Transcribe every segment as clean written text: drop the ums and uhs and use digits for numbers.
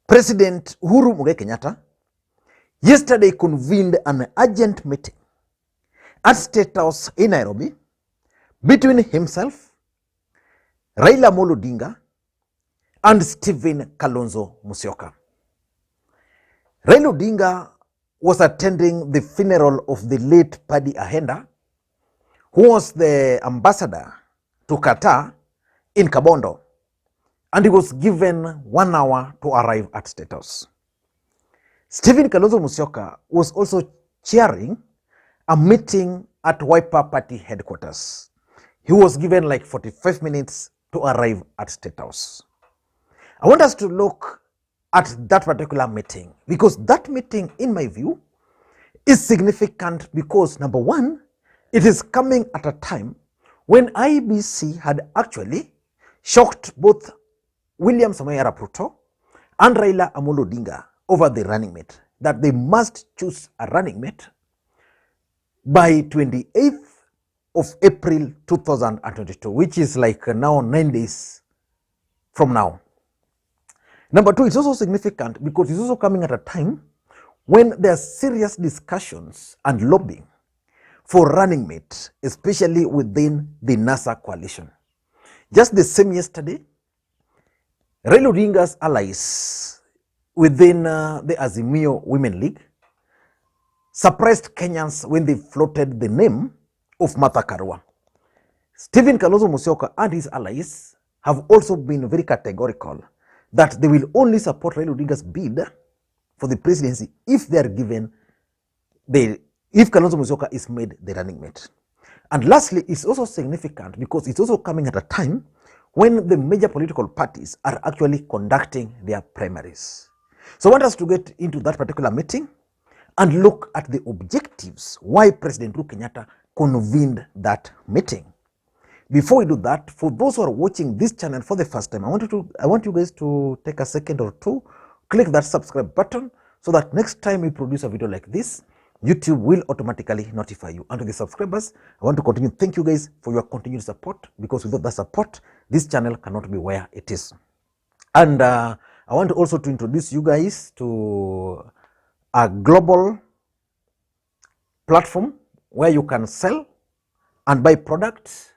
President Uhuru Kenyatta yesterday convened an urgent meeting at Statehouse in Nairobi between himself, Raila Odinga, and Stephen Kalonzo Musyoka. Raila Odinga was attending the funeral of the late Paddy Ahenda, who was the ambassador to Qatar in Kabondo, and he was given 1 hour to arrive at Statehouse. Stephen Kalonzo Musyoka was also chairing a meeting at Wiper Party headquarters. He was given like 45 minutes to arrive at Statehouse. I want us to look at that particular meeting, because that meeting, in my view, is significant because, number one, it is coming at a time when IEBC had actually shocked both William Samoei Arap Ruto and Raila Odinga over the running mate, that they must choose a running mate by 28th of April 2022, which is like now 9 days from now. Number two, it's also significant because it's also coming at a time when there are serious discussions and lobbying for running mate, especially within the NASA coalition. Just the same yesterday, Raila Odinga's allies within the Azimio Women League surprised Kenyans when they floated the name of Martha Karua. Stephen Kalonzo Musyoka and his allies have also been very categorical that they will only support Raila Odinga's bid for the presidency if they are given if Kalonzo Musyoka is made the running mate. And lastly, it's also significant because it's also coming at a time when the major political parties are actually conducting their primaries. So I want us to get into that particular meeting and look at the objectives why President Uhuru Kenyatta convened that meeting. Before we do that, for those who are watching this channel for the first time, I want you guys to take a second or two, click that subscribe button so that next time we produce a video like this, YouTube will automatically notify you. And to the subscribers, I want to continue. Thank you guys for your continued support, because without that support, this channel cannot be where it is. And I want also to introduce you guys to a global platform where you can sell and buy products,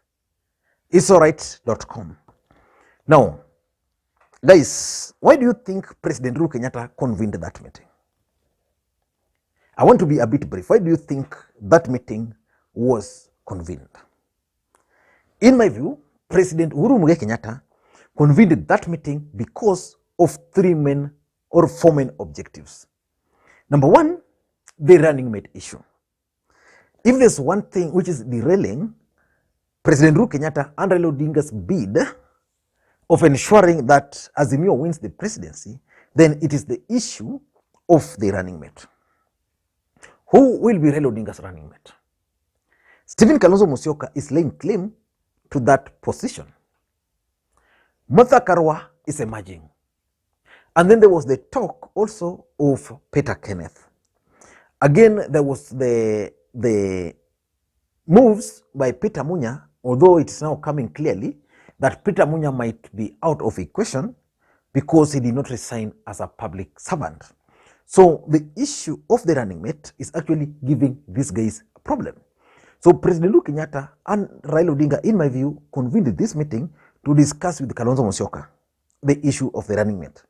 isorite.com. Now, guys, why do you think President Uhuru Kenyatta convened that meeting? I want to be a bit brief. Why do you think that meeting was convened? In my view, President Uhuru Kenyatta convened that meeting because of four main objectives. Number one, the running mate issue. If there's one thing which is derailing President Uhuru Kenyatta and Raila Odinga's bid of ensuring that Azimio wins the presidency, then it is the issue of the running mate. Who will be Raila Odinga's running mate? Stephen Kalonzo Musyoka is laying claim to that position. Martha Karua is emerging. And then there was the talk also of Peter Kenneth. Again, there was the moves by Peter Munya, although it's now coming clearly that Peter Munya might be out of equation because he did not resign as a public servant. So the issue of the running mate is actually giving these guys a problem. So President Uhuru Kenyatta and Raila Odinga, in my view, convened this meeting to discuss with Kalonzo Musyoka the issue of the running mate,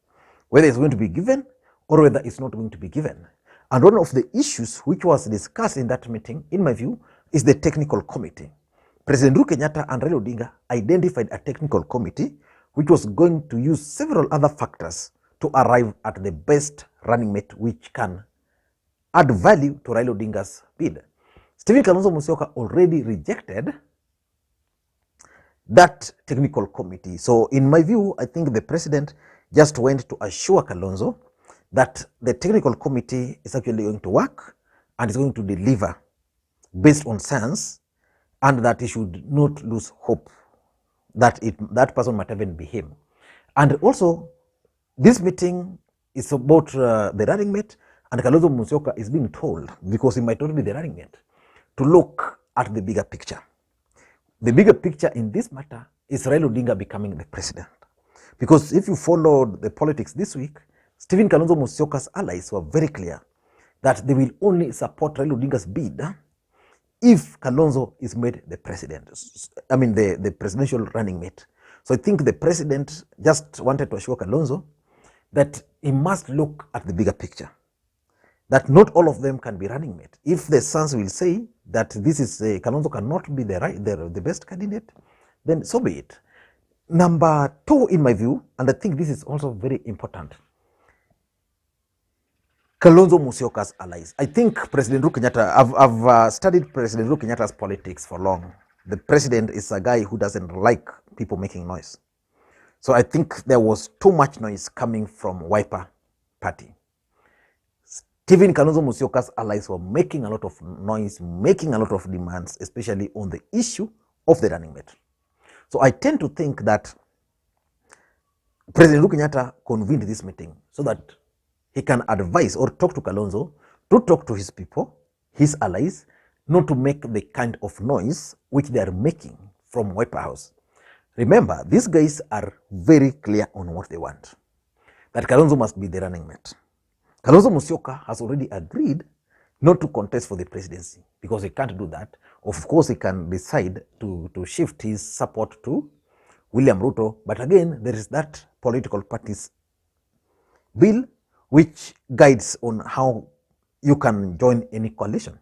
whether it's going to be given or whether it's not going to be given. And one of the issues which was discussed in that meeting, in my view, is the technical committee. President Uhuru Kenyatta and Raila Odinga identified a technical committee which was going to use several other factors to arrive at the best running mate which can add value to Raila Odinga's bid. Stephen Kalonzo Musyoka already rejected that technical committee. So in my view, I think the president just went to assure Kalonzo that the technical committee is actually going to work and is going to deliver based on science, and that he should not lose hope that that person might even be him. And also, this meeting is about the running mate, and Kalonzo Musyoka is being told, because he might not be the running mate, to look at the bigger picture. The bigger picture in this matter is Raila Odinga becoming the president. Because if you followed the politics this week, Stephen Kalonzo Musyoka's allies were very clear that they will only support Raila Odinga's bid if Kalonzo is made the president, I mean the presidential running mate. So I think the president just wanted to assure Kalonzo that he must look at the bigger picture, that not all of them can be running mate. If the sons will say that this is Kalonzo cannot be the best candidate, then so be it. Number two, in my view, and I think this is also very important, Kalonzo Musyoka's allies. I think President Uhuru Kenyatta, I've studied President Uhuru Kenyatta's politics for long. The president is a guy who doesn't like people making noise. So I think there was too much noise coming from Wiper Party. Stephen Kalonzo Musyoka's allies were making a lot of noise, making a lot of demands, especially on the issue of the running mate. So I tend to think that President Uhuru Kenyatta convened this meeting so that he can advise or talk to Kalonzo to talk to his people, his allies, not to make the kind of noise which they are making from Wiper House. Remember, these guys are very clear on what they want, that Kalonzo must be the running mate. Kalonzo Musyoka has already agreed not to contest for the presidency because he can't do that. Of course, he can decide to shift his support to William Ruto, but again, there is that political parties bill which guides on how you can join any coalition.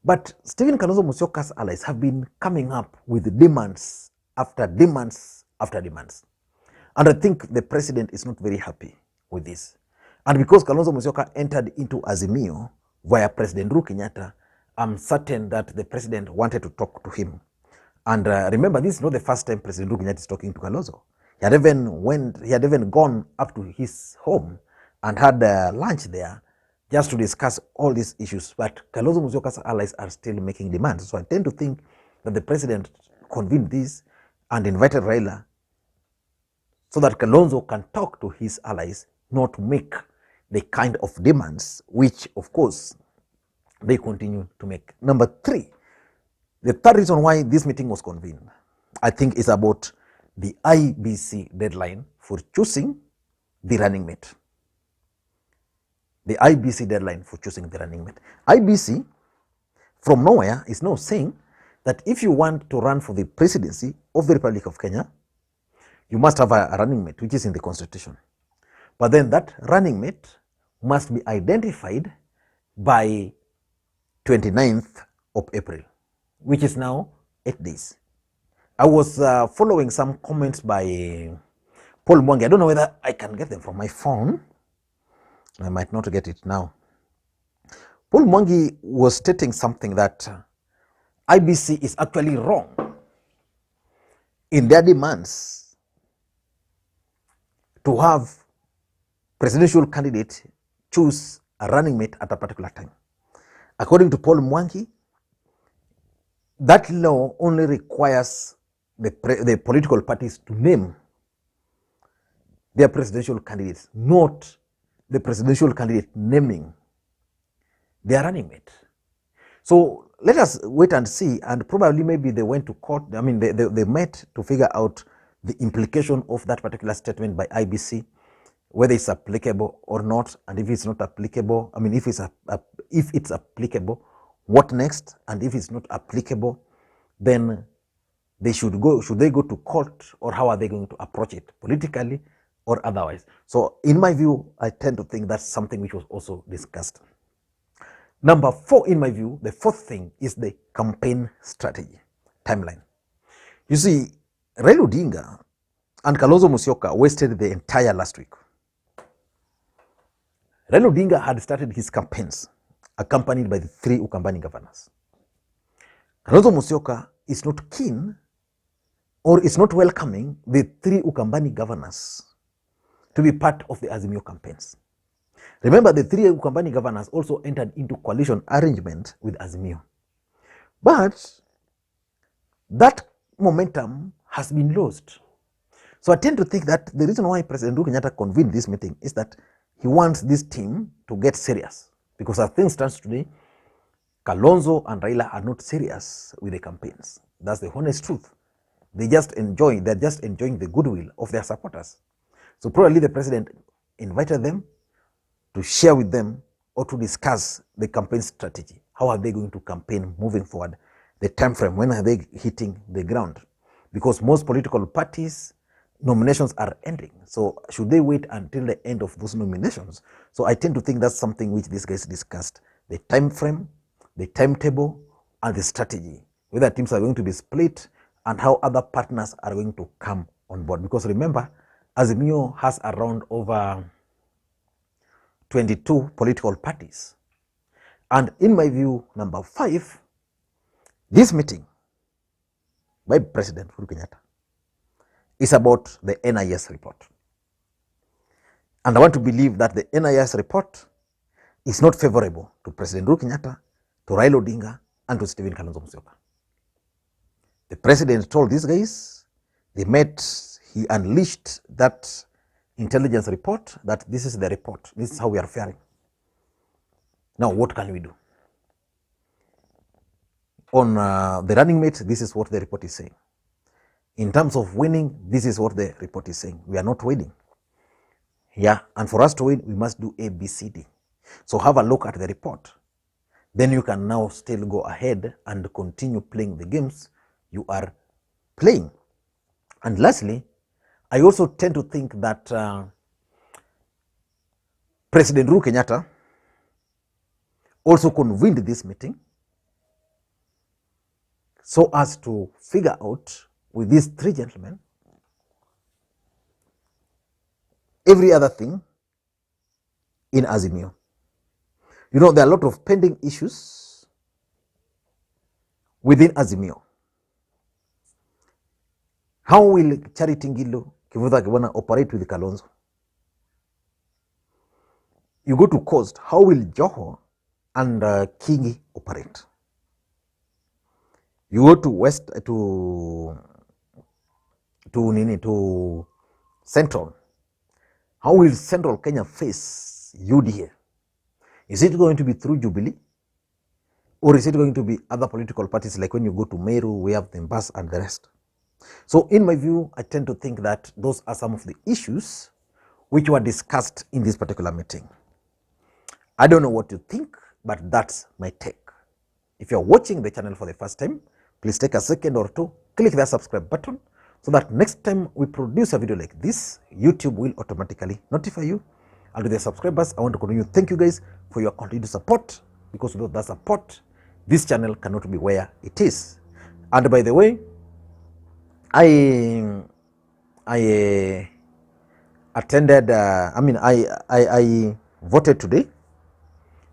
But Stephen Kalonzo Musyoka's allies have been coming up with demands after demands after demands. And I think the president is not very happy with this. And because Kalonzo Musyoka entered into Azimio via President Uhuru Kenyatta, I'm certain that the president wanted to talk to him. And remember, this is not the first time President Uhuru Kenyatta is talking to Kalonzo. He had even gone up to his home and had lunch there just to discuss all these issues. But Kalonzo Musyoka's allies are still making demands. So I tend to think that the president convened this and invited Raila so that Kalonzo can talk to his allies, not to make the kind of demands which, of course, they continue to make. Number three, the third reason why this meeting was convened, I think, is about the IBC deadline for choosing the running mate. The IBC deadline for choosing the running mate. IBC, from nowhere, is now saying that if you want to run for the presidency of the Republic of Kenya, you must have a running mate, which is in the constitution. But then that running mate must be identified by 29th of April, which is now 8 days. I was following some comments by Paul Mwangi. I don't know whether I can get them from my phone. I might not get it now. Paul Mwangi was stating something that IBC is actually wrong in their demands to have presidential candidate choose a running mate at a particular time. According to Paul Mwangi, that law only requires the political parties to name their presidential candidates, not the presidential candidate naming their running mate. So let us wait and see, and probably maybe they went to court. I mean, they met to figure out the implication of that particular statement by IBC, whether it's applicable or not, and if it's not applicable, I mean, if it's applicable, what next? And if it's not applicable, then should they go to court, or how are they going to approach it, politically or otherwise? So in my view, I tend to think that's something which was also discussed. Number four, in my view, the fourth thing is the campaign strategy, timeline. You see, Raila Odinga and Kalonzo Musyoka wasted the entire last week. Raila Odinga had started his campaigns accompanied by the three Ukambani governors. Kalonzo Musyoka is not keen or is not welcoming the three Ukambani governors to be part of the Azimio campaigns. Remember, the three Ukambani governors also entered into coalition arrangement with Azimio. But that momentum has been lost. So I tend to think that the reason why President Uhuru Kenyatta convened this meeting is that he wants this team to get serious. Because as things stand today, Kalonzo and Raila are not serious with the campaigns. That's the honest truth. They're just enjoying the goodwill of their supporters. So probably the president invited them to share with them or to discuss the campaign strategy. How are they going to campaign moving forward? The time frame, when are they hitting the ground? Because most political parties, nominations are ending. So should they wait until the end of those nominations? So I tend to think that's something which these guys discussed. The time frame, the timetable, and the strategy. Whether teams are going to be split and how other partners are going to come on board. Because remember, Azimio has around over 22 political parties. And in my view, number 5, this meeting by President Uhuru Kenyatta is about the NIS report. And I want to believe that the NIS report is not favorable to President Uhuru Kenyatta, to Raila Odinga, and to Stephen Kalonzo Musyoka. The president told these guys, they met, he unleashed that intelligence report, that this is the report, this is how we are faring. Now, what can we do? On the running mate, this is what the report is saying. In terms of winning, this is what the report is saying. We are not winning. Yeah, and for us to win, we must do A, B, C, D. So have a look at the report. Then you can now still go ahead and continue playing the games you are playing. And lastly, I also tend to think that President Uhuru Kenyatta also convened this meeting so as to figure out with these 3 gentlemen every other thing in Azimio. You know, there are a lot of pending issues within Azimio. How will Charity Ngilu Kivutha Kibwana operate with Kalonzo? You go to Coast, how will Joho and Kingi operate? You go to West, to Central. How will Central Kenya face UDA? Is it going to be through Jubilee? Or is it going to be other political parties, like when you go to Meru, we have the Mbas and the rest? So in my view, I tend to think that those are some of the issues which were discussed in this particular meeting. I don't know what you think, but that's my take. If you're watching the channel for the first time, please take a second or 2, click that subscribe button so that next time we produce a video like this, YouTube will automatically notify you. And to the subscribers, I want to continue. Thank you guys for your continued support, because without that support, this channel cannot be where it is. And by the way, I attended, I voted today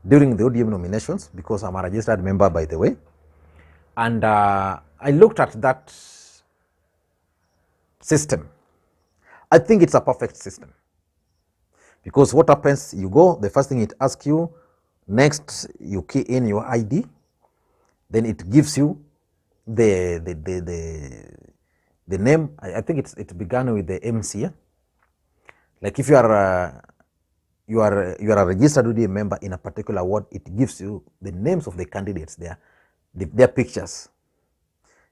during the ODM nominations, because I'm a registered member, by the way. And I looked at that system. I think it's a perfect system. Because what happens, you go, the first thing it asks you, next you key in your ID, then it gives you the name. I think it began with the MC. Like if you are a registered ODM member in a particular ward, it gives you the names of the candidates there, their pictures.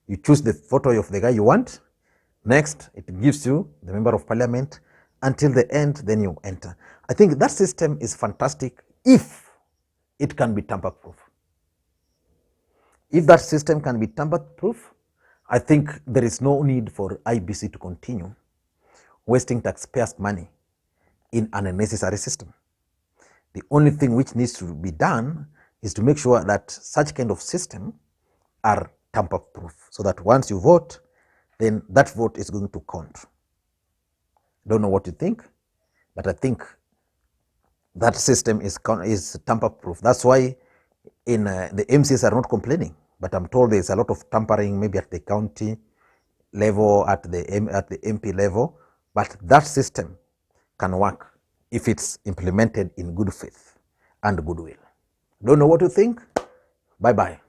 You choose the photo of the guy you want. Next, it gives you the member of parliament. Until the end, then you enter. I think that system is fantastic if it can be tamper-proof. If that system can be tamper-proof, I think there is no need for IBC to continue wasting taxpayers' money in an unnecessary system. The only thing which needs to be done is to make sure that such kind of system are tamper-proof, so that once you vote, then that vote is going to count. Don't know what you think, but I think that system is tamper-proof. That's why in the MCs are not complaining, but I'm told there's a lot of tampering, maybe at the county level, at the MP level, but that system can work if it's implemented in good faith and goodwill. Don't know what you think? Bye-bye.